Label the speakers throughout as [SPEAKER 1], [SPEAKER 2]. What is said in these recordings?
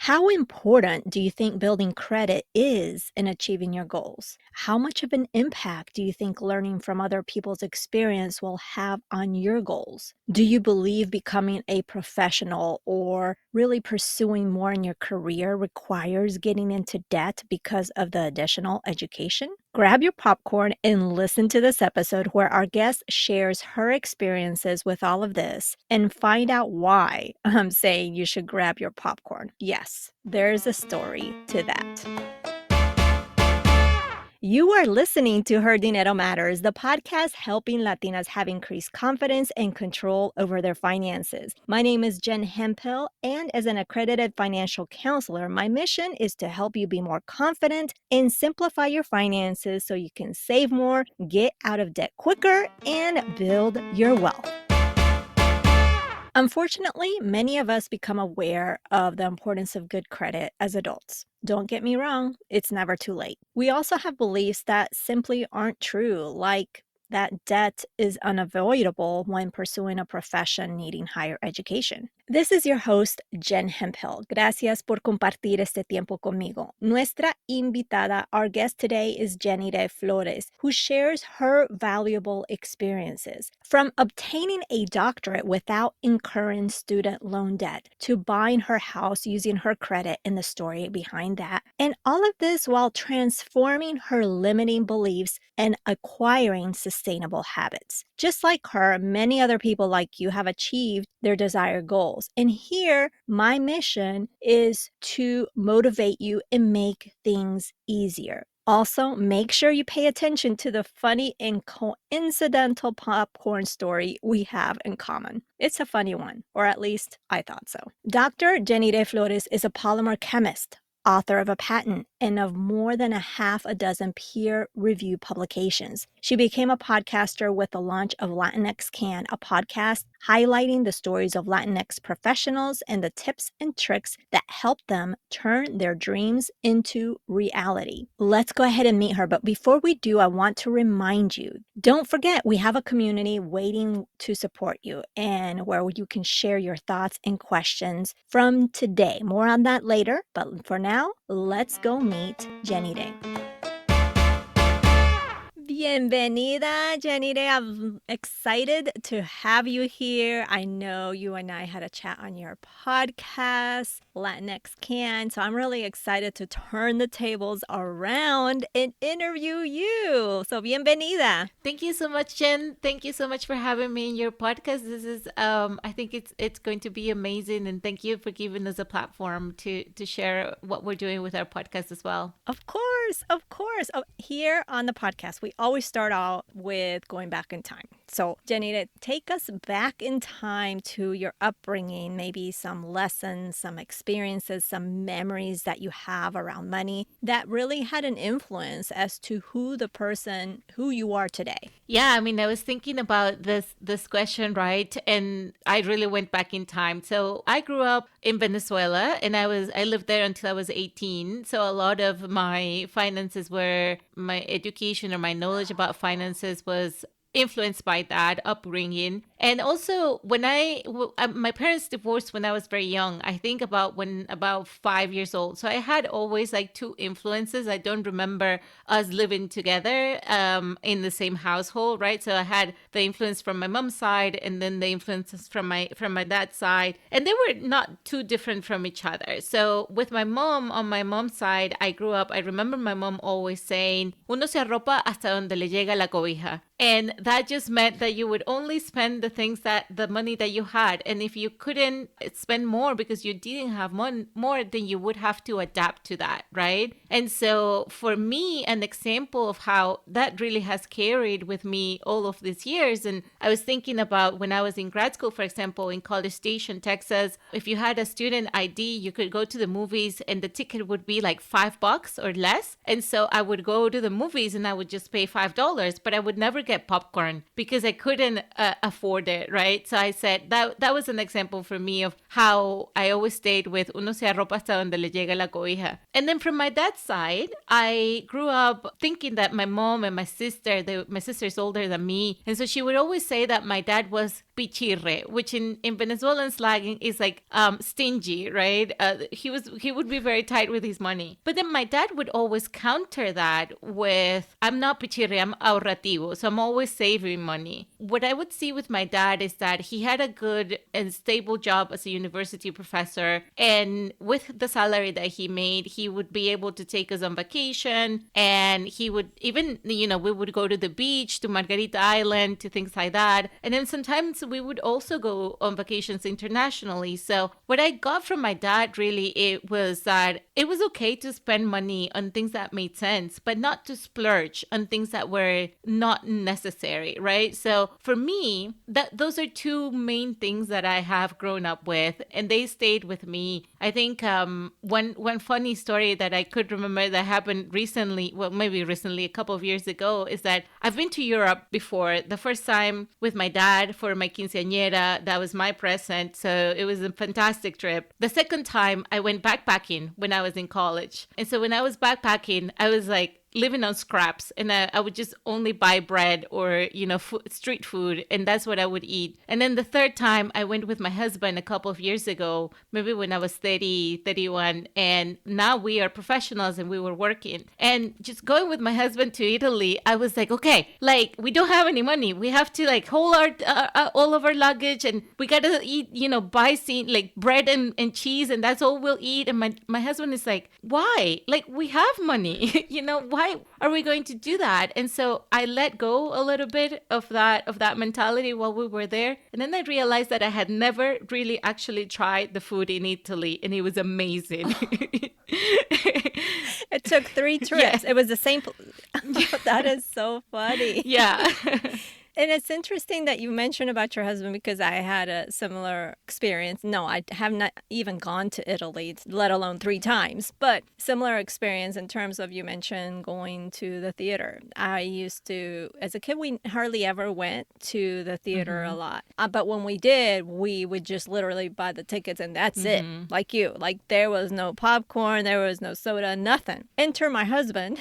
[SPEAKER 1] How important do you think building credit is in achieving your goals? How much of an impact do you think learning from other people's experience will have on your goals? Do you believe becoming a professional or really pursuing more in your career requires getting into debt because of the additional education? Grab your popcorn and listen to this episode where our guest shares her experiences with all of this and find out why I'm saying you should grab your popcorn. Yes, there's a story to that. You are listening to Her Dinero Matters, the podcast helping Latinas have increased confidence and control over their finances. My name is Jen Hemphill, and as an accredited financial counselor, my mission is to help you be more confident and simplify your finances so you can save more, get out of debt quicker, and build your wealth. Unfortunately, many of us become aware of the importance of good credit as adults. Don't get me wrong, it's never too late. We also have beliefs that simply aren't true, like that debt is unavoidable when pursuing a profession needing higher education. This is your host, Jen Hemphill. Gracias por compartir este tiempo conmigo. Nuestra invitada, our guest today, is Jenire Flores, who shares her valuable experiences. From obtaining a doctorate without incurring student loan debt to buying her house using her credit and the story behind that. And all of this while transforming her limiting beliefs and acquiring sustainable habits. Just like her, many other people like you have achieved their desired goals. And here, my mission is to motivate you and make things easier. Also, make sure you pay attention to the funny and coincidental popcorn story we have in common. It's a funny one, or at least I thought so. Dr. Jenire Flores is a polymer chemist, author of a patent, and of more than a half a dozen peer-reviewed publications. She became a podcaster with the launch of Latinx Can, a podcast highlighting the stories of Latinx professionals and the tips and tricks that help them turn their dreams into reality. Let's go ahead and meet her, but before we do, I want to remind you, don't forget we have a community waiting to support you and where you can share your thoughts and questions from today. More on that later, but for now, let's go meet Jenire. Bienvenida, Jenire. I'm excited to have you here. I know you and I had a chat on your podcast, Latinx Can, so I'm really excited to turn the tables around and interview you. So, bienvenida.
[SPEAKER 2] Thank you so much, Jen. Thank you so much for having me in your podcast. This is, I think it's going to be amazing, and thank you for giving us a platform to share what we're doing with our podcast as well.
[SPEAKER 1] Of course, of course. Here on the podcast, we always start out with going back in time. So, Jenny, take us back in time to your upbringing, maybe some lessons, some experiences, some memories that you have around money that really had an influence as to who you are today.
[SPEAKER 2] Yeah, I mean, I was thinking about this question, right? And I really went back in time. So I grew up in Venezuela, and I lived there until I was 18. So a lot of my finances were my education, or my knowledge about finances was influenced by that upbringing. And also, when my parents divorced when I was very young. I think about 5 years old. So I had always like two influences. I don't remember us living together in the same household, right? So I had the influence from my mom's side, and then the influences from my dad's side, and they were not too different from each other. So with my mom, on my mom's side, I remember my mom always saying, "Uno se arropa hasta donde le llega la cobija." And that just meant that you would only spend the money that you had. And if you couldn't spend more because you didn't have more, then you would have to adapt to that, right? And so for me, an example of how that really has carried with me all of these years. And I was thinking about when I was in grad school, for example, in College Station, Texas, if you had a student ID, you could go to the movies and the ticket would be like $5 or less. And so I would go to the movies and I would just pay $5, but I would never get popcorn because I couldn't afford it, right? So I said that was an example for me of how I always stayed with uno se arropa hasta donde le llega la cobija. And then from my dad's side, I grew up thinking that my mom and my sister, my sister's older than me, and so she would always say that my dad was pichirre, which in Venezuelan slang is like stingy, right? He would be very tight with his money. But then my dad would always counter that with, I'm not pichirre, I'm ahorrativo. So I'm always saving money. What I would see with my dad is that he had a good and stable job as a university professor. And with the salary that he made, he would be able to take us on vacation. And he would even, we would go to the beach, to Margarita Island, to things like that. And then sometimes we would also go on vacations internationally. So what I got from my dad really, it was that it was okay to spend money on things that made sense, but not to splurge on things that were not necessary, right? So for me, those are two main things that I have grown up with, and they stayed with me. I think one funny story that I could remember that happened recently, well, maybe recently, a couple of years ago, is that I've been to Europe before. The first time with my dad for my quinceañera, that was my present. So it was a fantastic trip. The second time I went backpacking when I was in college. And so when I was backpacking, I was like, living on scraps, and I would just only buy bread or street food, and that's what I would eat. And then the third time I went with my husband a couple of years ago, maybe when I was 30, 31, and now we are professionals and we were working. And just going with my husband to Italy, I was like, okay, like we don't have any money, we have to like hold our all of our luggage, and we gotta eat buy like bread and cheese, and that's all we'll eat. And my husband is like, why? Like we have money. Why are we going to do that? And so I let go a little bit of that mentality while we were there. And then I realized that I had never really actually tried the food in Italy, and it was amazing.
[SPEAKER 1] It took 3 trips. Yeah. It was the same. That is so funny.
[SPEAKER 2] Yeah.
[SPEAKER 1] And it's interesting that you mentioned about your husband, because I had a similar experience. No, I have not even gone to Italy, let alone 3 times, but similar experience in terms of, you mentioned going to the theater. I used to, as a kid, we hardly ever went to the theater a lot. But when we did, we would just literally buy the tickets and that's it. Like you, like there was no popcorn, there was no soda, nothing. Enter my husband.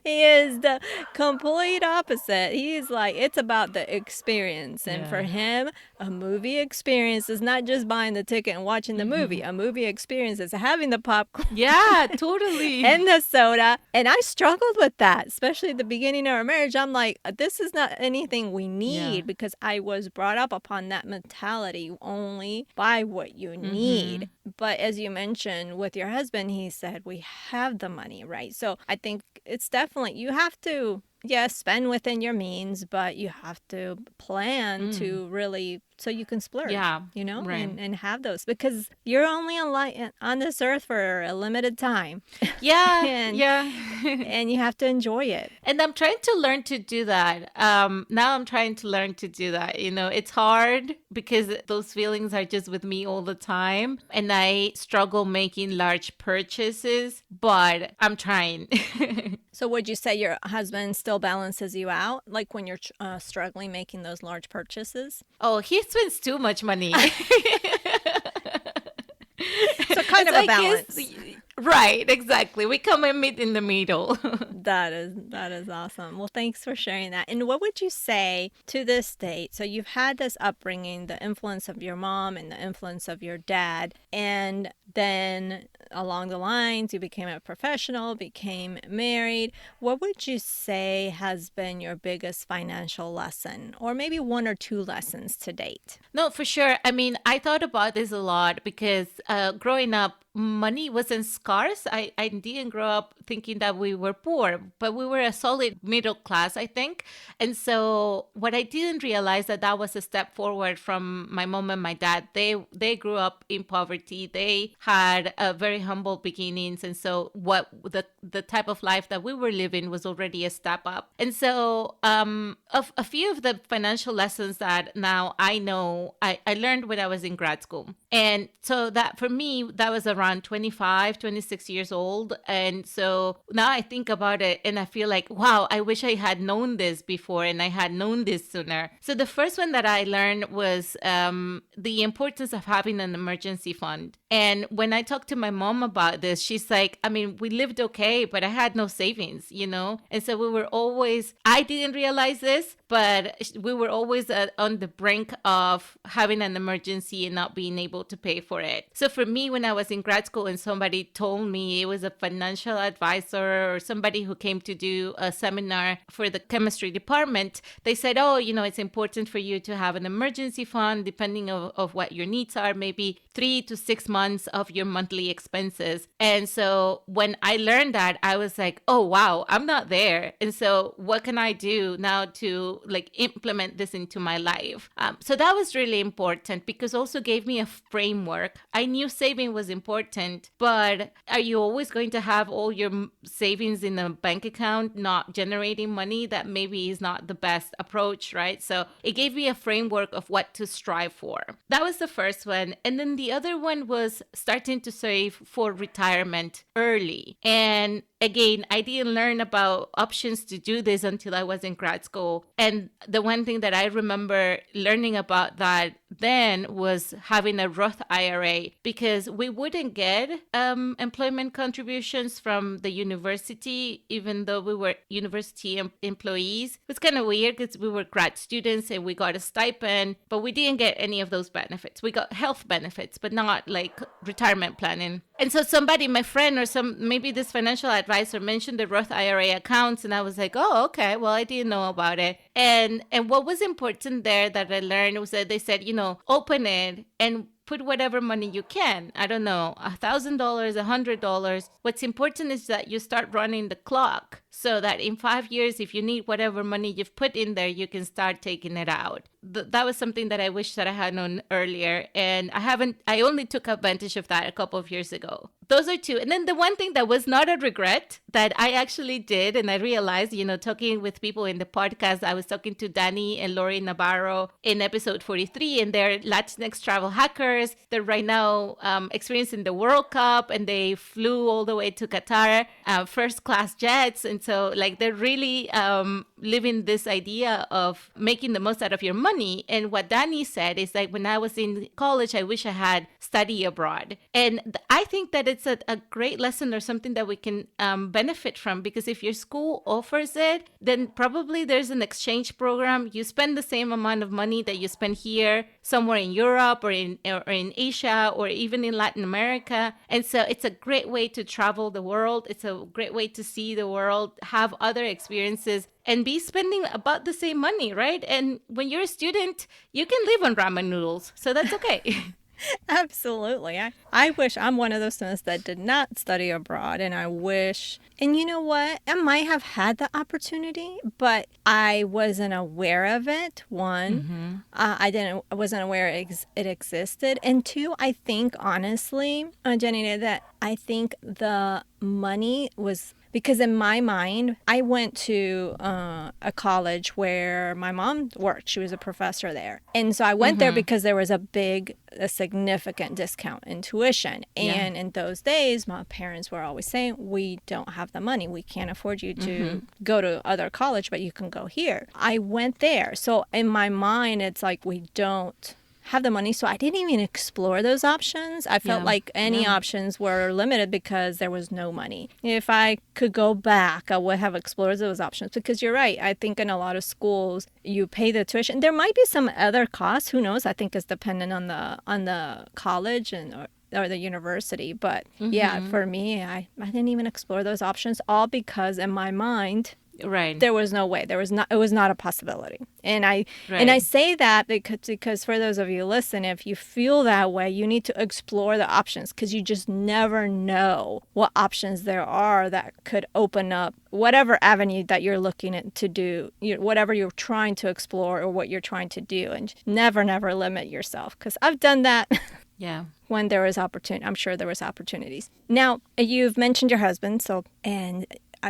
[SPEAKER 1] He is the complete opposite. He's like, it's about the experience. And for him, a movie experience is not just buying the ticket and watching the movie. A movie experience is having the popcorn.
[SPEAKER 2] Yeah, totally.
[SPEAKER 1] And the soda. And I struggled with that, especially at the beginning of our marriage. I'm like, this is not anything we need, because I was brought up upon that mentality. You only buy what you need. But as you mentioned with your husband, he said, we have the money, right? So I think it's definitely, you have to, yes, spend within your means, but you have to plan to really, so you can splurge,
[SPEAKER 2] right.
[SPEAKER 1] and have those, because you're only on this earth for a limited time.
[SPEAKER 2] Yeah,
[SPEAKER 1] and you have to enjoy it.
[SPEAKER 2] And I'm trying to learn to do that. Now I'm trying to learn to do that. It's hard because those feelings are just with me all the time, and I struggle making large purchases, but I'm trying.
[SPEAKER 1] So would you say your husband still balances you out, like when you're struggling making those large purchases?
[SPEAKER 2] Oh, he spends too much money.
[SPEAKER 1] So kind of a balance.
[SPEAKER 2] Right, exactly. We come and meet in the middle.
[SPEAKER 1] That is awesome. Well, thanks for sharing that. And what would you say to this date? So you've had this upbringing, the influence of your mom and the influence of your dad, and then along the lines, you became a professional, became married. What would you say has been your biggest financial lesson, or maybe 1 or 2 lessons to date?
[SPEAKER 2] No, for sure. I mean, I thought about this a lot because growing up, money wasn't scarce. I didn't grow up thinking that we were poor, but we were a solid middle class, I think. And so what I didn't realize that was a step forward from my mom and my dad. They grew up in poverty. They had very humble beginnings. And so what the type of life that we were living was already a step up. And so a few of the financial lessons that now I know, I learned when I was in grad school. And so that for me, that was around 25, 26 years old. And so now I think about it and I feel like, wow, I wish I had known this before and I had known this sooner. So the first one that I learned was the importance of having an emergency fund. And when I talked to my mom about this, she's like, I mean, we lived okay, but I had no savings, you know? And so we were always, I didn't realize this, but we were always on the brink of having an emergency and not being able to pay for it. So for me, when I was in grad school and somebody told me, it was a financial advisor or somebody who came to do a seminar for the chemistry department, they said, oh, you know, it's important for you to have an emergency fund depending of what your needs are, maybe 3 to 6 months of your monthly expenses. And so when I learned that, I was like, oh, wow, I'm not there. And so what can I do now to like implement this into my life? So that was really important because also gave me a framework. I knew saving was important, but are you always going to have all your savings in a bank account not generating money? That maybe is not the best approach, right? So it gave me a framework of what to strive for. That was the first one. And then the other one was starting to save for retirement early. And again, I didn't learn about options to do this until I was in grad school. And the one thing that I remember learning about that then was having a Roth IRA, because we wouldn't get employment contributions from the university, even though we were university employees. It was kind of weird because we were grad students and we got a stipend, but we didn't get any of those benefits. We got health benefits, but not like retirement planning. And so somebody, my friend or maybe this financial advisor mentioned the Roth IRA accounts, and I was like, oh, okay, well, I didn't know about it. And what was important there that I learned was that they said, you know, open it and put whatever money you can. I don't know, $1,000, $100. What's important is that you start running the clock so that in 5 years, if you need whatever money you've put in there, you can start taking it out. That was something that I wish that I had known earlier. And I only took advantage of that a couple of years ago. Those are two. And then the one thing that was not a regret that I actually did, and I realized, you know, talking with people in the podcast, I was talking to Danny and Lori Navarro in episode 43, and they're Latinx travel hackers. They're right now experiencing the World Cup, and they flew all the way to Qatar, first class jets. And so like they're really living this idea of making the most out of your money. And what Danny said is like, when I was in college, I wish I had study abroad. And I think that it's a great lesson or something that we can benefit from, because if your school offers it, then probably there's an exchange program. You spend the same amount of money that you spend here, somewhere in Europe or in Asia or even in Latin America. And so it's a great way to travel the world. It's a great way to see the world, have other experiences, and be spending about the same money, right? And when you're a student, you can live on ramen noodles. So that's okay.
[SPEAKER 1] Absolutely. I wish I'm one of those students that did not study abroad, and I wish, and you know what? I might have had the opportunity, but I wasn't aware of it. One, I wasn't aware it existed. And two, I think honestly, Jenny, that I think the money was, because in my mind, I went to a college where my mom worked. She was a professor there. And so I went there because there was a significant discount in tuition. And in those days, my parents were always saying, we don't have the money. We can't afford you to go to other college, but you can go here. I went there. So in my mind, it's like we don't have the money. So I didn't even explore those options. I felt like any options were limited because there was no money. If I could go back, I would have explored those options, because you're right. I think in a lot of schools, you pay the tuition. There might be some other costs. Who knows? I think it's dependent on the college or the university. But yeah, for me, I didn't even explore those options, all because in my mind,
[SPEAKER 2] right,
[SPEAKER 1] there was no way. It was not a possibility. And I say that because for those of you listen, if you feel that way, you need to explore the options, because you just never know what options there are that could open up whatever avenue that you're looking at to do, whatever you're trying to explore or what you're trying to do. And never limit yourself, because I've done that.
[SPEAKER 2] Yeah.
[SPEAKER 1] When there was opportunity, I'm sure there was opportunities. Now, you've mentioned your husband, and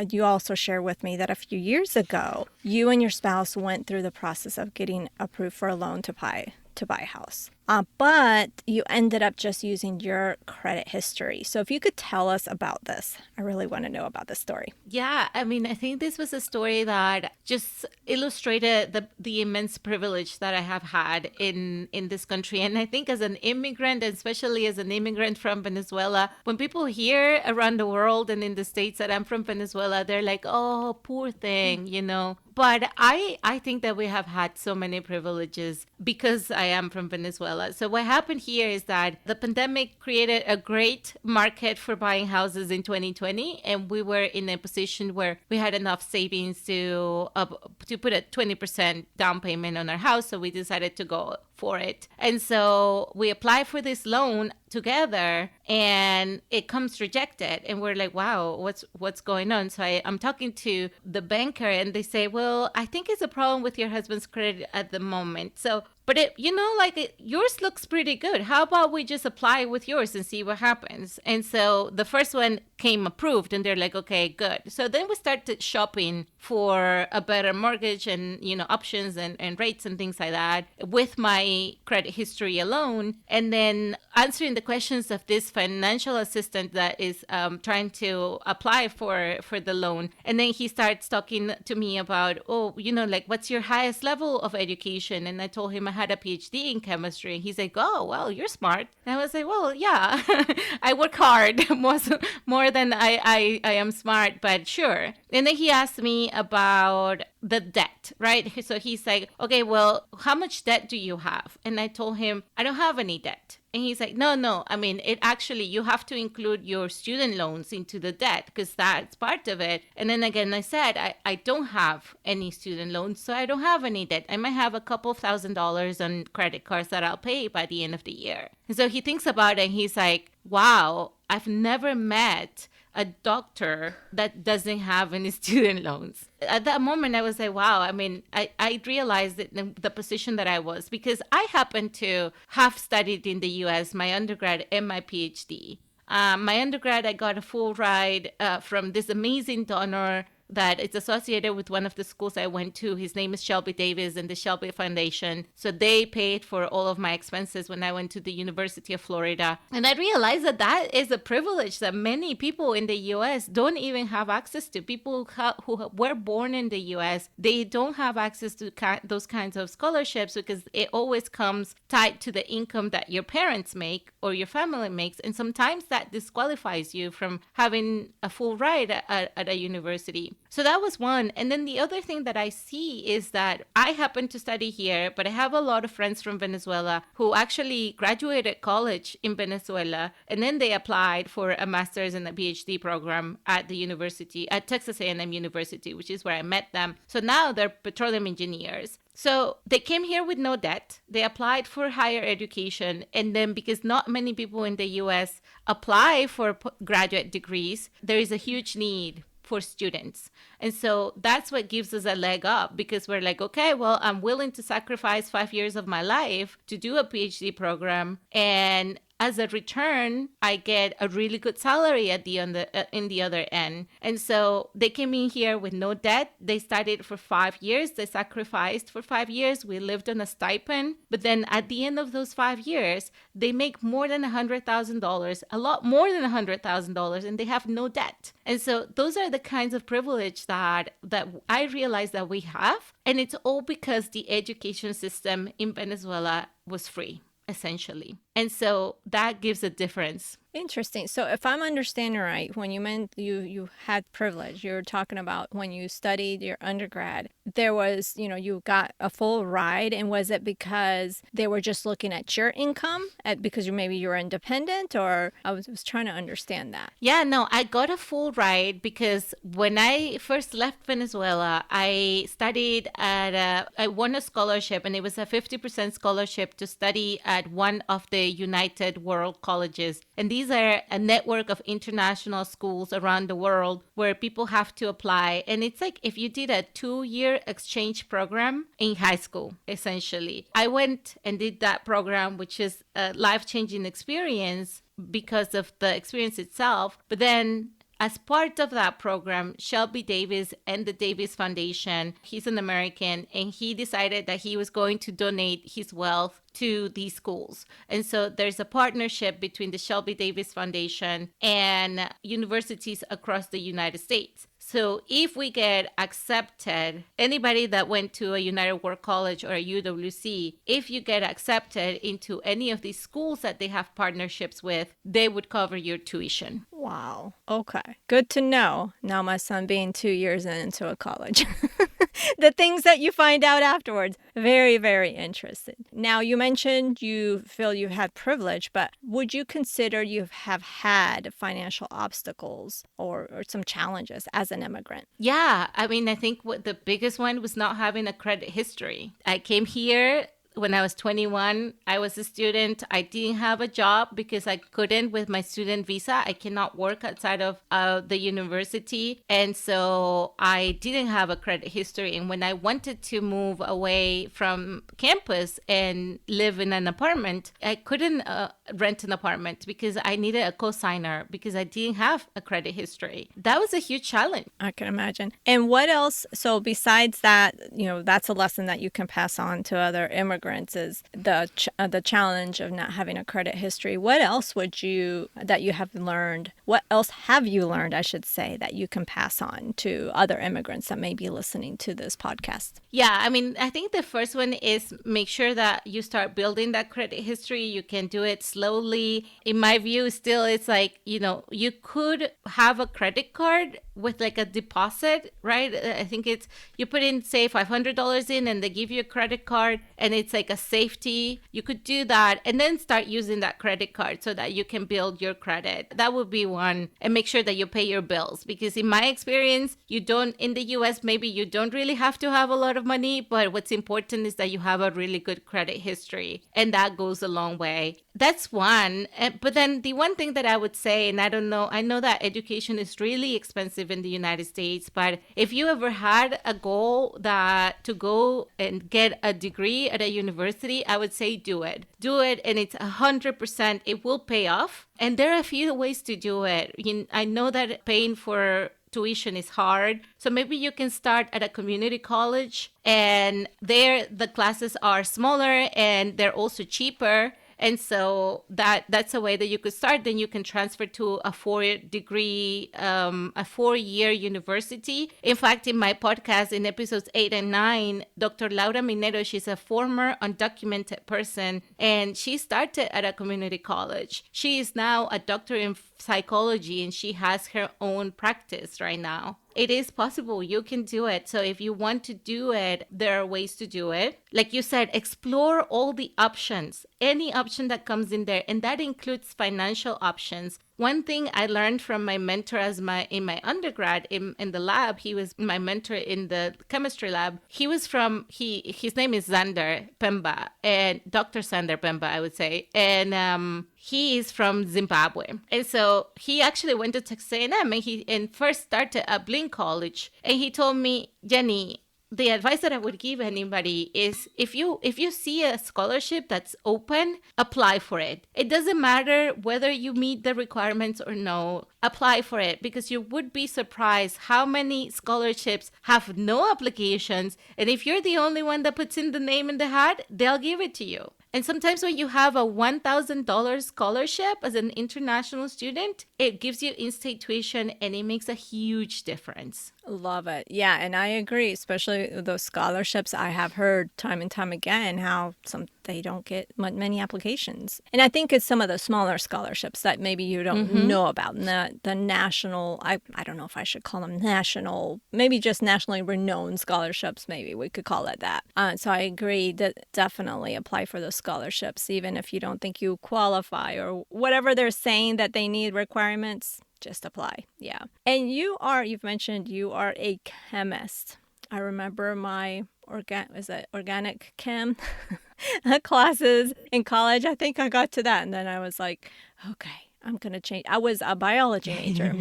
[SPEAKER 1] you also shared with me that a few years ago, you and your spouse went through the process of getting approved for a loan to buy a house. But you ended up just using your credit history. So if you could tell us about this, I really want to know about this story.
[SPEAKER 2] Yeah, I mean, I think this was a story that just illustrated the immense privilege that I have had in this country. And I think as an immigrant, and especially as an immigrant from Venezuela, when people hear around the world and in the States that I'm from Venezuela, they're like, oh, poor thing, you know. But I think that we have had so many privileges because I am from Venezuela. So what happened here is that the pandemic created a great market for buying houses in 2020, and we were in a position where we had enough savings to put a 20% down payment on our house. So we decided to go for it. And so we apply for this loan together and it comes rejected, and we're like, wow, what's going on? So I'm talking to the banker and they say, well, I think it's a problem with your husband's credit at the moment. So but yours looks pretty good. How about we just apply with yours and see what happens? And so the first one came approved, and they're like, okay, good. So then we started shopping for a better mortgage and, options and rates and things like that with my credit history alone. And then answering the questions of this financial assistant that is trying to apply for the loan. And then he starts talking to me about, what's your highest level of education? And I told him I had a PhD in chemistry. And he's like, oh, well, you're smart. And I was like, well, yeah, I work hard more than I am smart, but sure. And then he asked me about the debt, right? So he's like, okay, well, how much debt do you have? And I told him, I don't have any debt. And he's like, no, I mean, you have to include your student loans into the debt because that's part of it. And then again, I said, I don't have any student loans, so I don't have any debt. I might have a couple of $1,000s on credit cards that I'll pay by the end of the year. And so he thinks about it and he's like, wow, I've never met a doctor that doesn't have any student loans. At that moment, I was like, wow, I mean, I realized that the position that I was, because I happened to have studied in the US, my undergrad and my PhD. My undergrad, I got a full ride from this amazing donor that it's associated with one of the schools I went to. His name is Shelby Davis and the Shelby Foundation. So they paid for all of my expenses when I went to the University of Florida. And I realized that is a privilege that many people in the US don't even have access to. People who were born in the US, they don't have access to those kinds of scholarships because it always comes tied to the income that your parents make or your family makes. And sometimes that disqualifies you from having a full ride at a university. So that was one. And then the other thing that I see is that I happen to study here, but I have a lot of friends from Venezuela who actually graduated college in Venezuela, and then they applied for a master's and a PhD program at the university, at Texas A&M University, which is where I met them. So now they're petroleum engineers. So they came here with no debt. They applied for higher education. And then because not many people in the US apply for graduate degrees, there is a huge need for students. And so that's what gives us a leg up, because we're like, okay, well, I'm willing to sacrifice 5 years of my life to do a PhD program. And as a return, I get a really good salary at the in the other end. And so they came in here with no debt. They studied for 5 years. They sacrificed for 5 years. We lived on a stipend. But then at the end of those 5 years, they make more than $100,000, a lot more than $100,000, and they have no debt. And so those are the kinds of privilege that I realized that we have. And it's all because the education system in Venezuela was free, essentially. And so that gives a difference.
[SPEAKER 1] Interesting. So if I'm understanding right, when you meant you had privilege, you're talking about when you studied your undergrad, there was, you got a full ride. And was it because they were just looking at your income because you were independent, or I was trying to understand that?
[SPEAKER 2] Yeah, no, I got a full ride because when I first left Venezuela, I studied I won a scholarship, and it was a 50% scholarship to study at one of the United World Colleges. And these are a network of international schools around the world where people have to apply. And it's like if you did a 2-year exchange program in high school, essentially. I went and did that program, which is a life-changing experience because of the experience itself. But then as part of that program, Shelby Davis and the Davis Foundation, he's an American, and he decided that he was going to donate his wealth to these schools. And so there's a partnership between the Shelby Davis Foundation and universities across the United States. So if we get accepted, anybody that went to a United World College or a UWC, if you get accepted into any of these schools that they have partnerships with, they would cover your tuition.
[SPEAKER 1] Wow. Okay. Good to know. Now my son being 2 years into a college. The things that you find out afterwards. Very, very interesting. Now, you mentioned you feel you had privilege, but would you consider you have had financial obstacles or some challenges as an immigrant?
[SPEAKER 2] Yeah, I mean, I think what the biggest one was not having a credit history. I came here when I was 21. I was a student. I didn't have a job because I couldn't with my student visa. I cannot work outside of the university. And so I didn't have a credit history. And when I wanted to move away from campus and live in an apartment, I couldn't rent an apartment because I needed a cosigner because I didn't have a credit history. That was a huge challenge.
[SPEAKER 1] I can imagine. And what else? So besides that, that's a lesson that you can pass on to other immigrants is the challenge of not having a credit history. What else that you have learned? What else have you learned, I should say, that you can pass on to other immigrants that may be listening to this podcast?
[SPEAKER 2] Yeah, I mean, I think the first one is make sure that you start building that credit history. You can do it slowly. In my view, still, it's like, you could have a credit card with like a deposit, right? I think it's, you put in, say, $500 in and they give you a credit card and it's like a safety. You could do that and then start using that credit card so that you can build your credit. That would be one. And make sure that you pay your bills, because in my experience, in the US, maybe you don't really have to have a lot of money, but what's important is that you have a really good credit history, and that goes a long way. That's one. But then the one thing that I would say, and I know that education is really expensive in the United States, but if you ever had a goal to go and get a degree at a university, I would say do it. Do it, and it's 100%, it will pay off. And there are a few ways to do it. I know that paying for tuition is hard. So maybe you can start at a community college, and there the classes are smaller and they're also cheaper. And so that's a way that you could start. Then you can transfer to a 4-year university. In fact, in my podcast, in episodes 8 and 9, Dr. Laura Minero, she's a former undocumented person, and she started at a community college. She is now a doctor in psychology, and she has her own practice right now. It is possible. You can do it. So if you want to do it, there are ways to do it. Like you said, explore all the options, any option that comes in there. And that includes financial options. One thing I learned from my mentor in my undergrad in the lab, he was my mentor in the chemistry lab. His name is Zander Pemba, and Dr. Zander Pemba, I would say. And he is from Zimbabwe. And so he actually went to Texas A&M and first started at Blinn College. And he told me, Jenny, the advice that I would give anybody is if you see a scholarship that's open, apply for it. It doesn't matter whether you meet the requirements or no. Apply for it, because you would be surprised how many scholarships have no applications. And if you're the only one that puts in the name in the hat, they'll give it to you. And sometimes when you have a $1,000 scholarship as an international student, it gives you in-state tuition, and it makes a huge difference.
[SPEAKER 1] Love it. Yeah, and I agree, especially those scholarships. I have heard time and time again how they don't get many applications. And I think it's some of the smaller scholarships that maybe you don't know about. And the national, I don't know if I should call them national, maybe just nationally renowned scholarships, maybe we could call it that. So I agree that definitely apply for those scholarships, even if you don't think you qualify or whatever they're saying that they need requirements. Just apply. Yeah. And you've mentioned you are a chemist. I remember my organic chem classes in college. I think I got to that. And then I was like, okay, I'm going to change. I was a biology major.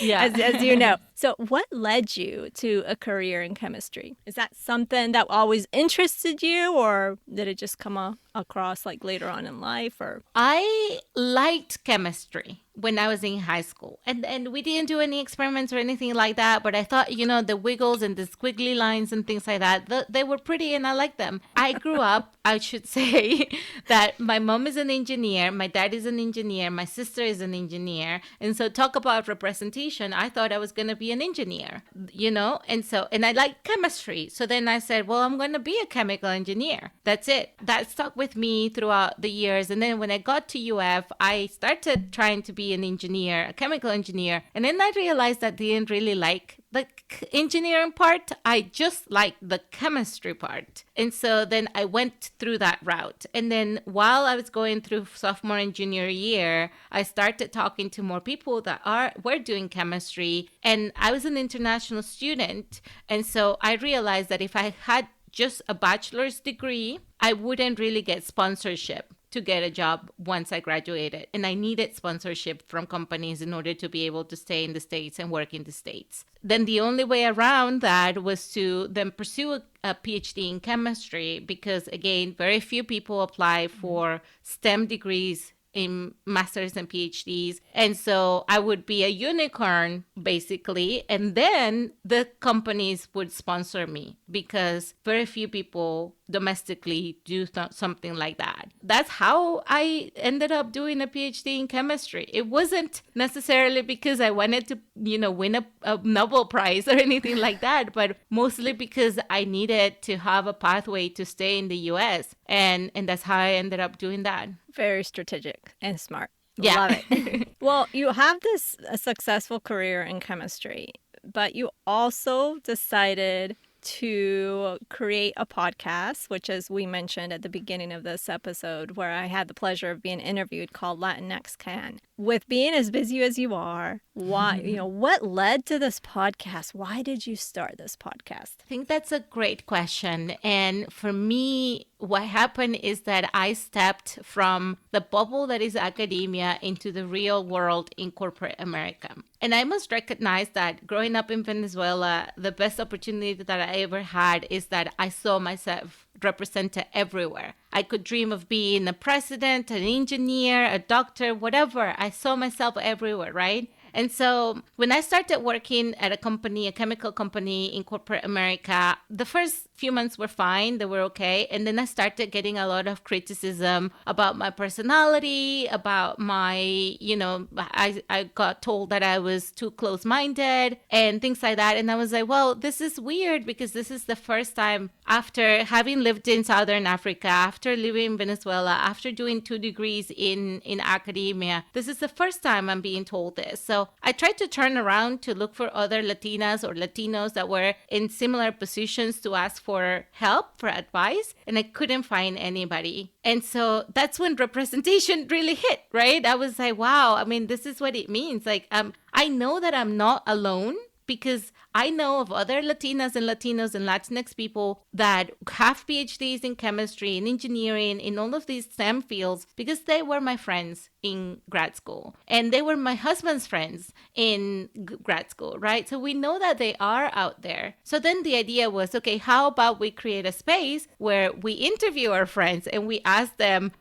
[SPEAKER 2] Yeah.
[SPEAKER 1] as you know. So what led you to a career in chemistry? Is that something that always interested you, or did it just come across like later on in life? Or
[SPEAKER 2] I liked chemistry when I was in high school. And we didn't do any experiments or anything like that, but I thought, the wiggles and the squiggly lines and things like that, they were pretty and I liked them. I grew up, I should say, that my mom is an engineer, my dad is an engineer, my sister is an engineer. And so talk about representation, I thought I was going to be an engineer, and I like chemistry. So then I said, well, I'm going to be a chemical engineer. That's it. That stuck with me throughout the years. And then when I got to UF, I started trying to be an engineer, a chemical engineer. And then I realized that I didn't really like the engineering part. I just liked the chemistry part. And so then I went through that route. And then while I was going through sophomore and junior year, I started talking to more people that were doing chemistry. And I was an international student. And so I realized that if I had just a bachelor's degree, I wouldn't really get sponsorship to get a job once I graduated. And I needed sponsorship from companies in order to be able to stay in the States and work in the States. Then the only way around that was to then pursue a PhD in chemistry because, again, very few people apply for STEM degrees in masters and PhDs. And so I would be a unicorn, basically. And then the companies would sponsor me because very few people domestically do something like that. That's how I ended up doing a PhD in chemistry. It wasn't necessarily because I wanted to, win a Nobel Prize or anything like that, but mostly because I needed to have a pathway to stay in the US. And that's how I ended up doing that.
[SPEAKER 1] very strategic and smart.
[SPEAKER 2] Yeah.
[SPEAKER 1] Love it. Well, you have this a successful career in chemistry, but you also decided to create a podcast, which, as we mentioned at the beginning of this episode, where I had the pleasure of being interviewed, called Latinx Can. With being as busy as you are, what led to this podcast? Why did you start this podcast?
[SPEAKER 2] I think that's a great question. And for me, what happened is that I stepped from the bubble that is academia into the real world in corporate America. And I must recognize that growing up in Venezuela, the best opportunity that I ever had is that I saw myself represented everywhere. I could dream of being a president, an engineer, a doctor, whatever. I saw myself everywhere, right? And so when I started working at a company, a chemical company in corporate America, the first few months were fine. They were okay. And then I started getting a lot of criticism about my personality, about my, I got told that I was too close-minded and things like that. And I was like, well, this is weird because this is the first time after having lived in Southern Africa, after living in Venezuela, after doing 2 degrees in academia, this is the first time I'm being told this. So I tried to turn around to look for other Latinas or Latinos that were in similar positions to ask for help, for advice, and I couldn't find anybody. And so that's when representation really hit, right? I was like, wow, I mean, this is what it means. Like, I know that I'm not alone because I know of other Latinas and Latinos and Latinx people that have PhDs in chemistry, in engineering, in all of these STEM fields because they were my friends in grad school and they were my husband's friends in grad school, right? So we know that they are out there. So then the idea was, okay, how about we create a space where we interview our friends and we ask them,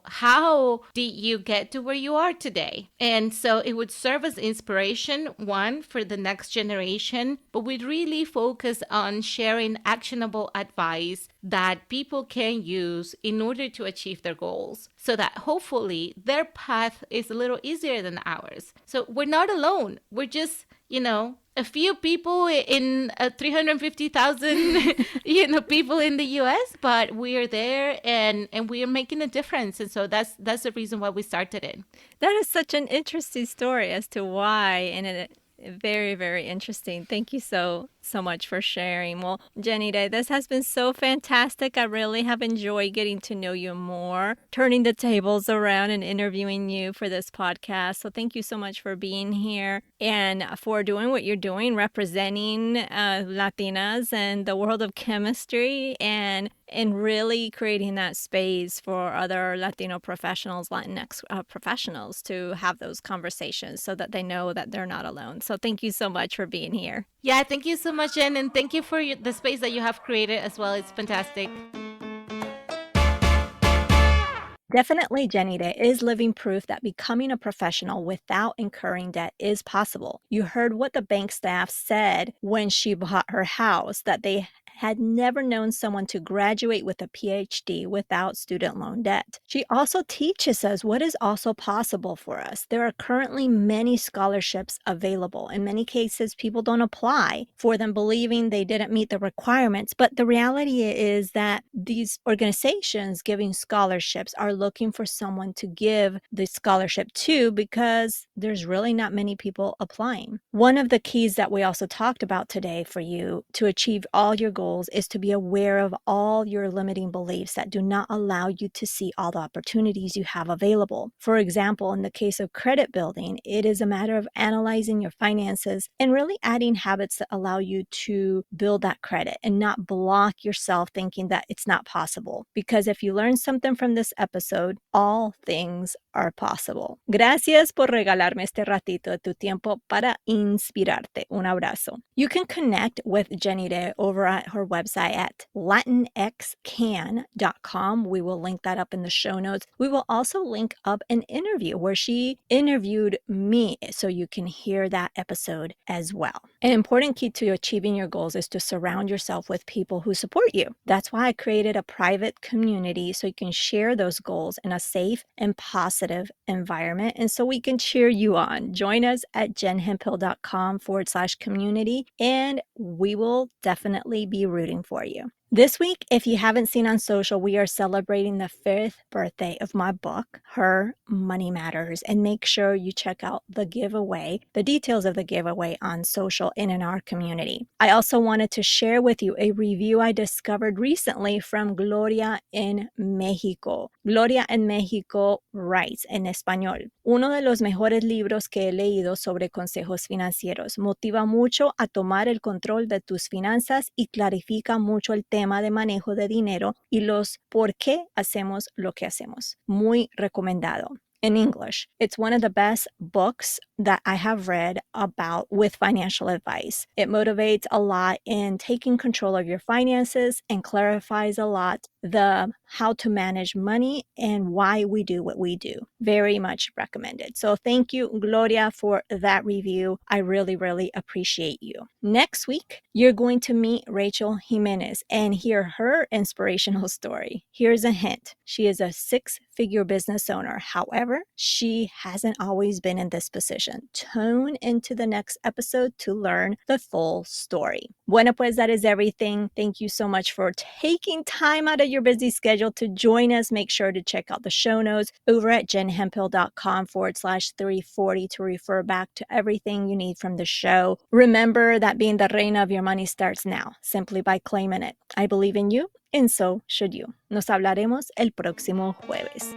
[SPEAKER 2] how did you get to where you are today? And so it would serve as inspiration, one, for the next generation, but we'd really focus on sharing actionable advice that people can use in order to achieve their goals so that hopefully their path is a little easier than ours. So we're not alone. We're just, a few people in 350,000, people in the US, but we are there and we are making a difference. And so that's the reason why we started it.
[SPEAKER 1] That is such an interesting story as to why, and it very, very interesting. Thank you so much for sharing. Well, Jenniday, this has been so fantastic. I really have enjoyed getting to know you more, turning the tables around and interviewing you for this podcast. So thank you so much for being here and for doing what you're doing, representing Latinas and the world of chemistry and and really creating that space for other Latino professionals, Latinx professionals to have those conversations so that they know that they're not alone. So thank you so much for being here.
[SPEAKER 2] Yeah, thank you so much, Jen, and thank you for the space that you have created as well. It's fantastic.
[SPEAKER 1] Definitely, Janita is living proof that becoming a professional without incurring debt is possible. You heard what the bank staff said when she bought her house, that they had never known someone to graduate with a PhD without student loan debt. She also teaches us what is also possible for us. There are currently many scholarships available. In many cases, people don't apply for them believing they didn't meet the requirements, but the reality is that these organizations giving scholarships are looking for someone to give the scholarship to because there's really not many people applying. One of the keys that we also talked about today for you to achieve all your goals is to be aware of all your limiting beliefs that do not allow you to see all the opportunities you have available. For example, in the case of credit building, it is a matter of analyzing your finances and really adding habits that allow you to build that credit and not block yourself thinking that it's not possible. Because if you learn something from this episode, all things are possible. Gracias por regalarme este ratito de tu tiempo para inspirarte. Un abrazo. You can connect with Janita over at her website at latinxcan.com. We will link that up in the show notes. We will also link up an interview where she interviewed me so you can hear that episode as well. An important key to achieving your goals is to surround yourself with people who support you. That's why I created a private community so you can share those goals in a safe and positive environment and so we can cheer you on. Join us at jenhemphill.com/community and we will definitely be rooting for you. This week, if you haven't seen on social, we are celebrating the 5th birthday of my book, Her Money Matters, and make sure you check out the giveaway, the details of the giveaway on social and in our community. I also wanted to share with you a review I discovered recently from Gloria in Mexico. Gloria en México writes en español, uno de los mejores libros que he leído sobre consejos financieros. Motiva mucho a tomar el control de tus finanzas y clarifica mucho el tema de manejo de dinero y los por qué hacemos lo que hacemos. Muy recomendado. In English, it's one of the best books that I have read about with financial advice. It motivates a lot in taking control of your finances and clarifies a lot the how to manage money and why we do what we do. Very much recommended. So thank you, Gloria, for that review. I really, really appreciate you. Next week, you're going to meet Rachel Jimenez and hear her inspirational story. Here's a hint. She is a 6-figure business owner. However, she hasn't always been in this position. Tune into the next episode to learn the full story. Bueno, pues that is everything. Thank you so much for taking time out of your busy schedule to join us. Make sure to check out the show notes over at jenhemphill.com/340 to refer back to everything you need from the show. Remember that being the reina of your money starts now, simply by claiming it. I believe in you, and so should you. Nos hablaremos el próximo jueves.